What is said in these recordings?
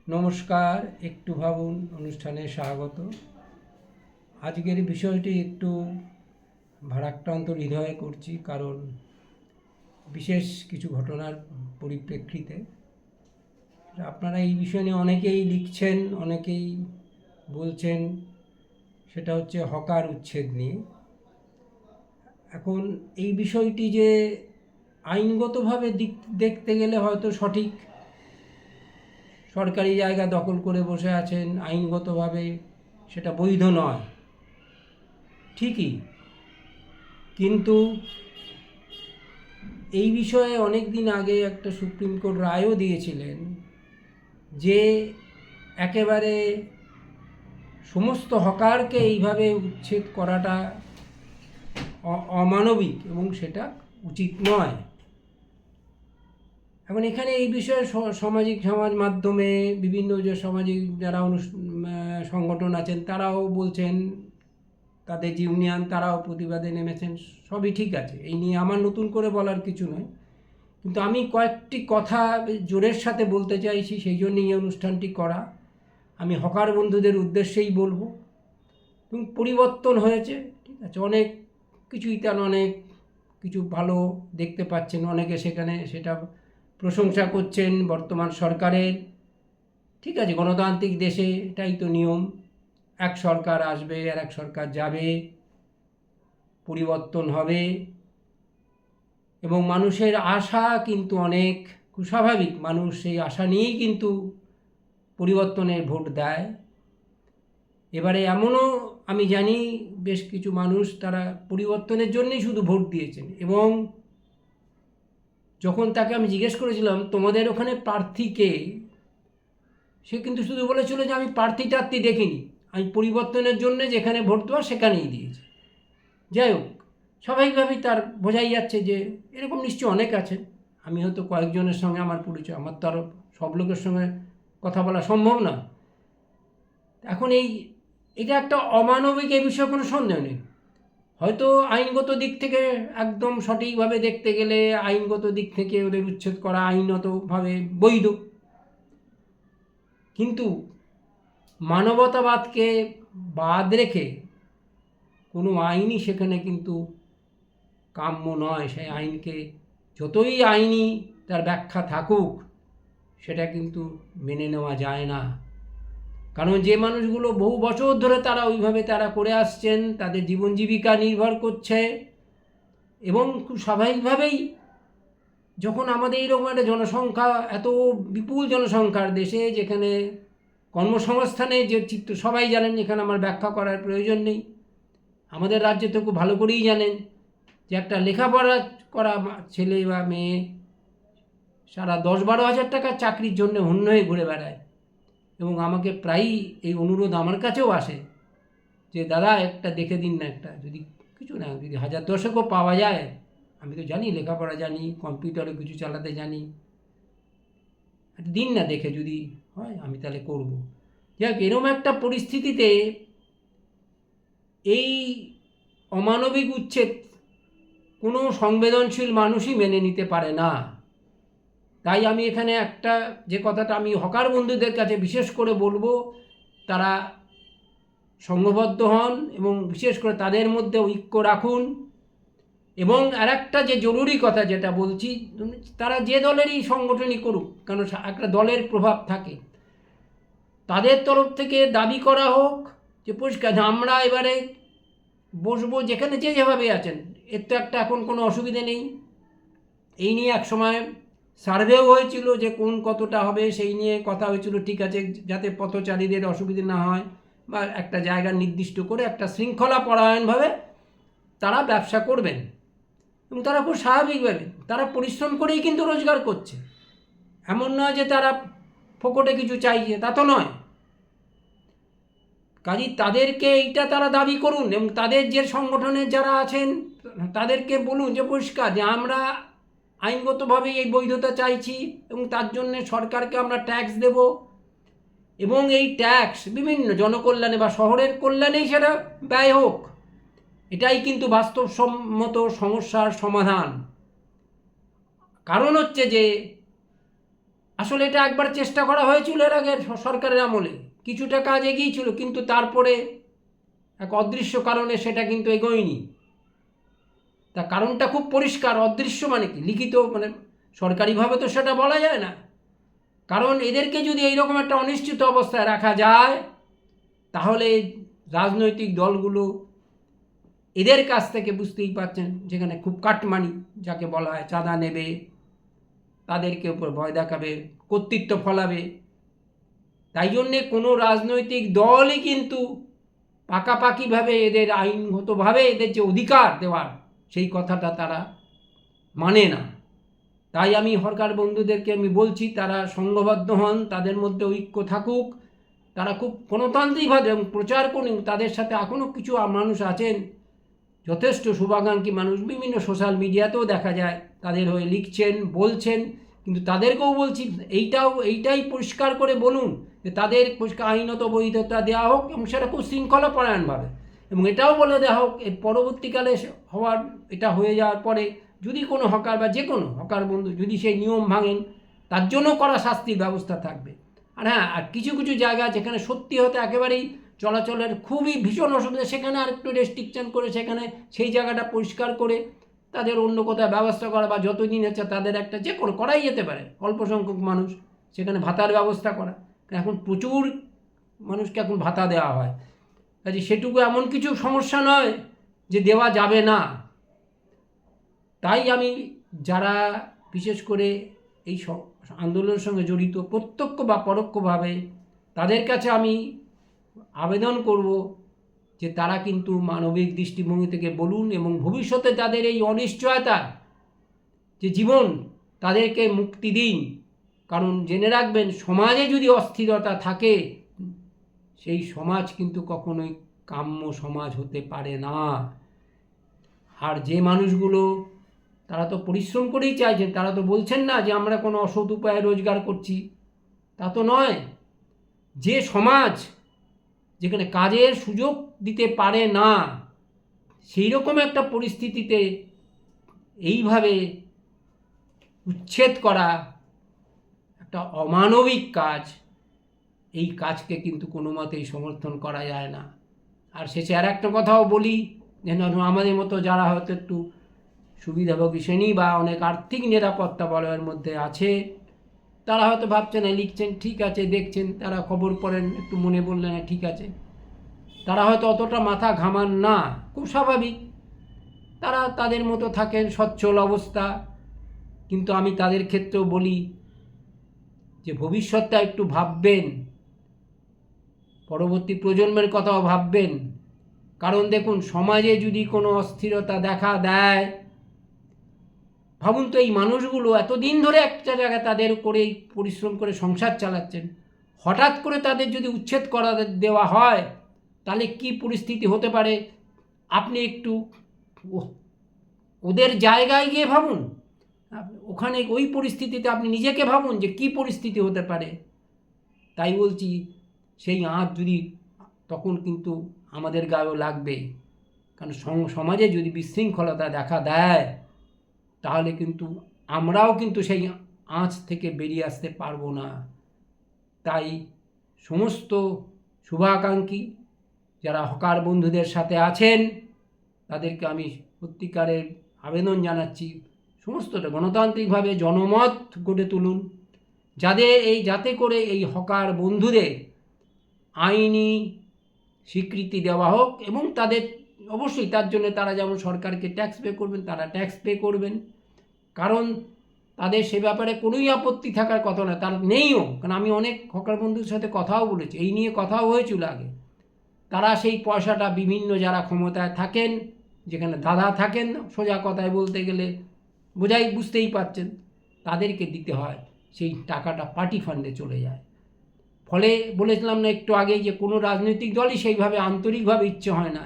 নমস্কার, একটু ভাবুন অনুষ্ঠানে স্বাগত। আজকের বিষয়টি একটু ভারাক্রান্ত হৃদয়ে করছি, কারণ বিশেষ কিছু ঘটনার পরিপ্রেক্ষিতে। আপনারা এই বিষয় নিয়ে অনেকেই লিখছেন, অনেকেই বলছেন, সেটা হচ্ছে হকার উচ্ছেদ নিয়ে। এখন এই বিষয়টি যে আইনগতভাবে দেখতে গেলে হয়তো সঠিক, সরকারি জায়গা দখল করে বসে আছেন, আইনগতভাবে সেটা বৈধ নয়, ঠিকই, কিন্তু এই বিষয়ে অনেক দিন আগে একটা সুপ্রিম কোর্ট রায়ও দিয়েছিলেন যে একেবারে সমস্ত হকারকে এইভাবে উচ্ছেদ করাটা অমানবিক এবং সেটা উচিত নয়। এখন এখানে এই বিষয়ে সমাজ মাধ্যমে বিভিন্ন যে সামাজিক যারা সংগঠন আছেন তারাও বলছেন, তাদের যে ইউনিয়ন তারাও প্রতিবাদে নেমেছেন, সবই ঠিক আছে, এই নিয়ে আমার নতুন করে বলার কিছু নয়। কিন্তু আমি কয়েকটি কথা জোরের সাথে বলতে চাইছি, সেই জন্যই এই অনুষ্ঠানটি করা। আমি হকার বন্ধুদের উদ্দেশ্যেই বলবো, এবং পরিবর্তন হয়েছে, ঠিক আছে, অনেক কিছুই তার অনেক কিছু ভালো দেখতে পাচ্ছেন, অনেকে সেখানে সেটা প্রশংসা করছেন বর্তমান সরকারের। ঠিক আছে, গণতান্ত্রিক দেশে এটাই তো নিয়ম, এক সরকার আসবে আর এক সরকার যাবে, পরিবর্তন হবে, এবং মানুষের আশা কিন্তু অনেক স্বাভাবিক, মানুষ সেই আশা নিয়েই কিন্তু পরিবর্তনের ভোট দেয়। এবারে এমনও আমি জানি বেশ কিছু মানুষ তারা পরিবর্তনের জন্যই শুধু ভোট দিয়েছেন, এবং যখন তাকে আমি জিজ্ঞেস করেছিলাম তোমাদের ওখানে প্রার্থী কে, সে কিন্তু শুধু বলেছিল যে আমি প্রার্থী টার্থী দেখিনি, আমি পরিবর্তনের জন্য যেখানে ভোট দেওয়া সেখানেই দিয়েছি। যাই হোক, স্বাভাবিকভাবেই তার বোঝাই যাচ্ছে যে এরকম নিশ্চয়ই অনেক আছে। আমি হয়তো কয়েকজনের সঙ্গে আমার পরিচয়, আমার তো আরও সব লোকের সঙ্গে কথা বলা সম্ভব না। এখন এটা একটা অমানবিক, এই বিষয়ে কোনো সন্দেহ নেই। হয়তো আইনগত দিক থেকে একদম সঠিকভাবে দেখতে গেলে আইনগত দিক থেকে ওদের উচ্ছেদ করা আইনতভাবে বৈধ, কিন্তু মানবতাবাদকে বাদ রেখে কোনো আইনই সেখানে কিন্তু কাম্য নয়। সেই আইনকে যতই আইনি তার ব্যাখ্যা থাকুক, সেটা কিন্তু মেনে নেওয়া যায় না। কারণ যে মানুষগুলো বহু বছর ধরে তারা ওইভাবে তারা করে আসছেন, তাদের জীবন জীবিকা নির্ভর করছে, এবং খুব স্বাভাবিকভাবেই যখন আমাদের এইরকম একটা জনসংখ্যা, এত বিপুল জনসংখ্যার দেশে, যেখানে কর্মসংস্থানের যে চিত্র সবাই জানেন, এখানে আমার ব্যাখ্যা করার প্রয়োজন নেই, আমাদের রাজ্যে তো খুব ভালো করেই জানেন যে একটা লেখাপড়া করা ছেলে বা মেয়ে সারা 10-12 হাজার টাকার চাকরির জন্য হন্য হয়ে ঘুরে বেড়ায়, এবং আমাকে প্রায়ই এই অনুরোধ আমার কাছেও আসে যে দাদা একটা দেখে দিন না, একটা যদি কিছু না, যদি 1000-1000ও পাওয়া যায়, আমি তো জানি লেখাপড়া জানি, কম্পিউটারে কিছু চালাতে জানি, দিন না দেখে, যদি হয় আমি তাহলে করব। যাক, এরম একটা পরিস্থিতিতে এই অমানবিক উচ্ছেদ কোনো সংবেদনশীল মানুষই মেনে নিতে পারে না। তাই আমি এখানে একটা যে কথাটা আমি হকার বন্ধুদের কাছে বিশেষ করে বলবো, তারা সংঘবদ্ধ হন এবং বিশেষ করে তাদের মধ্যে ঐক্য রাখুন। এবং আরেকটা যে জরুরি কথা যেটা বলছি, তারা যে দলেরই সংগঠনই করুক, কারণ একটা দলের প্রভাব থাকে, তাদের তরফ থেকে দাবি করা হোক যে পরিষ্কার আমরা এবারে বসবো, যেখানে যে যেভাবে আছেন, এর তো একটা এখন কোনো অসুবিধে নেই। এই নিয়ে এক সময় সার্ভেও হয়েছিল যে কোন কতটা হবে, সেই নিয়ে কথা হয়েছিল, ঠিক আছে, যাতে পথচারীদের অসুবিধে না হয়, বা একটা জায়গা নির্দিষ্ট করে একটা শৃঙ্খলা পরায়ণভাবে তারা ব্যবসা করবেন, এবং তারা খুব স্বাভাবিকভাবে তারা পরিশ্রম করেই কিন্তু রোজগার করছে, এমন নয় যে তারা ফোকটে কিছু চাইছে, তা তো নয়। কাজেই তাদেরকে এইটা তারা দাবি করুন, এবং তাদের যে সংগঠনের যারা আছেন তাদেরকে বলুন যে পরিষ্কার যে আমরা আইনগতভাবে এই বৈধতা চাইছি, এবং তার জন্য সরকারকে আমরা ট্যাক্স দেব, এবং এই ট্যাক্স বিভিন্ন জনকল্যাণে বা শহরের কল্যাণেই সেটা ব্যয় হোক। এটাই কিন্তু বাস্তবসম্মত সমস্যার সমাধান। কারণ হচ্ছে যে আসলে এটা একবার চেষ্টা করা হয়েছিল এর আগের সরকারের আমলে, কিছুটা কাজ এগিয়েছিল, কিন্তু তারপরে এক অদৃশ্য কারণে সেটা কিন্তু এগোয়নি। তা কারণটা খুব পরিষ্কার, অদৃশ্য মানে কি, লিখিত মানে সরকারিভাবে তো সেটা বলা যায় না। কারণ এদেরকে যদি এইরকম একটা অনিশ্চিত অবস্থায় রাখা যায়, তাহলে রাজনৈতিক দলগুলো এদের কাছ থেকে, বুঝতেই পারছেন, যেখানে খুব কাটমানি যাকে বলা হয়, চাঁদা নেবে, তাদেরকে উপর ভয় দেখাবে, কর্তৃত্ব ফলাবে। তাই জন্যে কোনো রাজনৈতিক দলই কিন্তু পাকাপাকিভাবে এদের আইনগতভাবে এদের যে অধিকার দেওয়ার সেই কথাটা তারা মানে না। তাই আমি হরকার বন্ধুদেরকে আমি বলছি, তারা সংঘবদ্ধ হন, তাদের মধ্যে ঐক্য থাকুক, তারা খুব গণতান্ত্রিকভাবে প্রচার করুন। তাদের সাথে এখনও কিছু মানুষ আছেন, যথেষ্ট শুভাকাঙ্ক্ষী মানুষ, বিভিন্ন সোশ্যাল মিডিয়াতেও দেখা যায়, তাদের হয়ে লিখছেন, বলছেন। কিন্তু তাদেরকেও বলছি, এইটাই পরিষ্কার করে বলুন যে তাদের আইনত বৈধতা দেওয়া হোক, এবং সেটা খুব শৃঙ্খলাপরায়ণভাবে, এবং এটাও বলে দেওয়া হোক এর পরবর্তীকালে এটা হয়ে যাওয়ার পরে যদি কোনো হকার বা যে কোনো হকার বন্ধু যদি সেই নিয়ম ভাঙেন, তার জন্য করা শাস্তির ব্যবস্থা থাকবে। আর হ্যাঁ, আর কিছু কিছু জায়গা যেখানে সত্যি হতে একেবারেই চলাচলের খুবই ভীষণ অসুবিধা, সেখানে আর একটু রেস্ট্রিকশন করে সেখানে সেই জায়গাটা পরিষ্কার করে তাদের অন্য কোথাও ব্যবস্থা করা, বা যতদিন হচ্ছে তাদের একটা যে কোনো করাই যেতে পারে, অল্প সংখ্যক মানুষ সেখানে ভাতার ব্যবস্থা করা। এখন প্রচুর মানুষকে এখন ভাতা দেওয়া হয়, কাজে সেটুকু এমন কিছু সমস্যা নয় যে দেওয়া যাবে না। তাই আমি যারা বিশেষ করে এই আন্দোলনের সঙ্গে জড়িত প্রত্যক্ষ বা পরোক্ষভাবে, তাদের কাছে আমি আবেদন করব যে তারা কিন্তু মানবিক দৃষ্টিভঙ্গি থেকে বলুন, এবং ভবিষ্যতে তাদের এই অনিশ্চয়তা যে জীবন, তাদেরকে মুক্তি দিন। কারণ জেনে রাখবেন, সমাজে যদি অস্থিরতা থাকে, সেই সমাজ কিন্তু কখনোই কাম্য সমাজ হতে পারে না। আর যে মানুষগুলো, তারা তো পরিশ্রম করেই চাইছেন, তারা তো বলছেন না যে আমরা কোনো অসৎ উপায়ে রোজগার করছি, তা তো নয়। যে সমাজ যেখানে কাজের সুযোগ দিতে পারে না, সেই রকম একটা পরিস্থিতিতে এইভাবে উচ্ছেদ করা একটা অমানবিক কাজ। এই কাজকে কিন্তু কোনো মতেই সমর্থন করা যায় না। আর শেষে আর একটা কথাও বলি, যেন আমাদের মতো যারা হয়তো একটু সুবিধাভোগী শ্রেণী বা অনেক আর্থিক নিরাপত্তা বলয়ের মধ্যে আছে, তারা হয়তো ভাবছেন, লিখছেন, ঠিক আছে, দেখছেন, তারা খবর পড়েন, একটু মনে বললেন, ঠিক আছে, তারা হয়তো অতটা মাথা ঘামান না, খুব স্বাভাবিক, তারা তাদের মতো থাকেন, সচ্ছল অবস্থা। কিন্তু আমি তাদের ক্ষেত্রেও বলি যে ভবিষ্যৎটা একটু ভাববেন, পরবর্তী প্রজন্মের কথাও ভাববেন। কারণ দেখুন, সমাজে যদি কোনো অস্থিরতা দেখা দেয়, ভাবুন তো, এই মানুষগুলো এতদিন ধরে একটা জায়গায় তাদের করেই পরিশ্রম করে সংসার চালাচ্ছেন, হঠাৎ করে তাদের যদি উচ্ছেদ করা দেওয়া হয়, তাহলে কি পরিস্থিতি হতে পারে আপনি একটু ওদের জায়গায় গিয়ে ভাবুন। ওখানে ওই পরিস্থিতিতে আপনি নিজেকে ভাবুন যে কি পরিস্থিতি হতে পারে। তাই বলছি, সেই আঁচ যদি তখন কিন্তু আমাদের গায়েও লাগবে। কারণ সমাজে যদি বিশৃঙ্খলতা দেখা দেয়, তাহলে কিন্তু আমরাও কিন্তু সেই আঁচ থেকে বেরিয়ে আসতে পারবো না। তাই সমস্ত শুভাকাঙ্ক্ষী যারা হকার বন্ধুদের সাথে আছেন, তাদেরকে আমি সত্যিকারের আবেদন জানাচ্ছি, সমস্তটা গণতান্ত্রিকভাবে জনমত গড়ে তুলুন, যাতে করে এই হকার বন্ধুদের আইনি স্বীকৃতি দেওয়া হোক, এবং তাদের অবশ্যই তার জন্য তারা যেমন সরকারকে ট্যাক্স পে করবেন, তারা ট্যাক্স পে করবেন। কারণ তাদের সে ব্যাপারে কোনোই আপত্তি থাকার কথা নয়, তার নেইও। কারণ আমি অনেক হকার বন্ধুর সাথে কথাও বলেছি, এই নিয়ে কথাও হয়েছিল আগে। তারা সেই পয়সাটা বিভিন্ন যারা ক্ষমতায় থাকেন, যেখানে দাদা থাকেন, সোজা কথায় বলতে গেলে বুঝতেই পারছেন, তাদেরকে দিতে হয়। সেই টাকাটা পার্টি ফান্ডে চলে যায়। ফলে বলেছিলাম না একটু আগেই যে কোনো রাজনৈতিক দলই সেইভাবে আন্তরিকভাবে ইচ্ছে হয় না।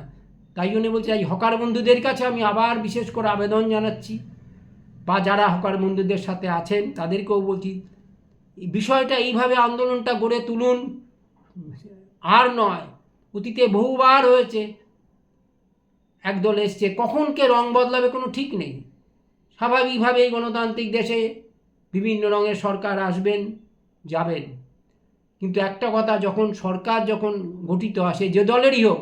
তাই জন্য বলছি, এই হকার বন্ধুদের কাছে আমি আবার বিশেষ করে আবেদন জানাচ্ছি, বা যারা হকার বন্ধুদের সাথে আছেন তাদেরকেও বলছি, বিষয়টা এইভাবে আন্দোলনটা গড়ে তুলুন। আর নয়, অতীতে বহুবার হয়েছে, একদল এসছে, কখন কে রং বদলাবে কোনো ঠিক নেই। স্বাভাবিকভাবেই গণতান্ত্রিক দেশে বিভিন্ন রঙের সরকার আসবেন, যাবেন। কিন্তু একটা কথা, যখন সরকার যখন গঠিত হয়, সে যে দলেরই হোক,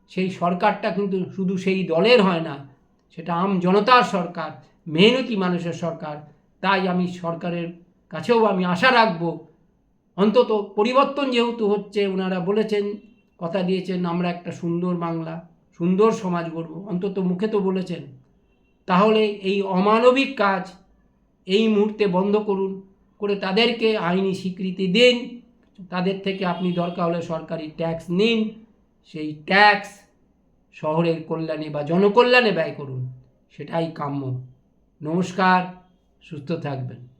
সেই সরকারটা কিন্তু শুধু সেই দলের হয় না, সেটা আম জনতার সরকার, মেহনতি মানুষের সরকার। তাই আমি সরকারের কাছেও আমি আশা রাখব, অন্তত পরিবর্তন যেহেতু হচ্ছে, ওনারা বলেছেন, কথা দিয়েছেন, আমরা একটা সুন্দর বাংলা, সুন্দর সমাজ গড়ব, অন্তত মুখে তো বলেছেন। তাহলে এই অমানবিক কাজ এই মুহূর্তে বন্ধ করুন, করে তাদেরকে আইনি স্বীকৃতি দিন। তাদের থেকে আপনি দরকার হলে সরকারি ট্যাক্স নিন, সেই ট্যাক্স শহরের কল্যাণে বা জনকল্যাণে ব্যয় করুন, সেটাই কাম্য। নমস্কার, সুস্থ থাকবেন।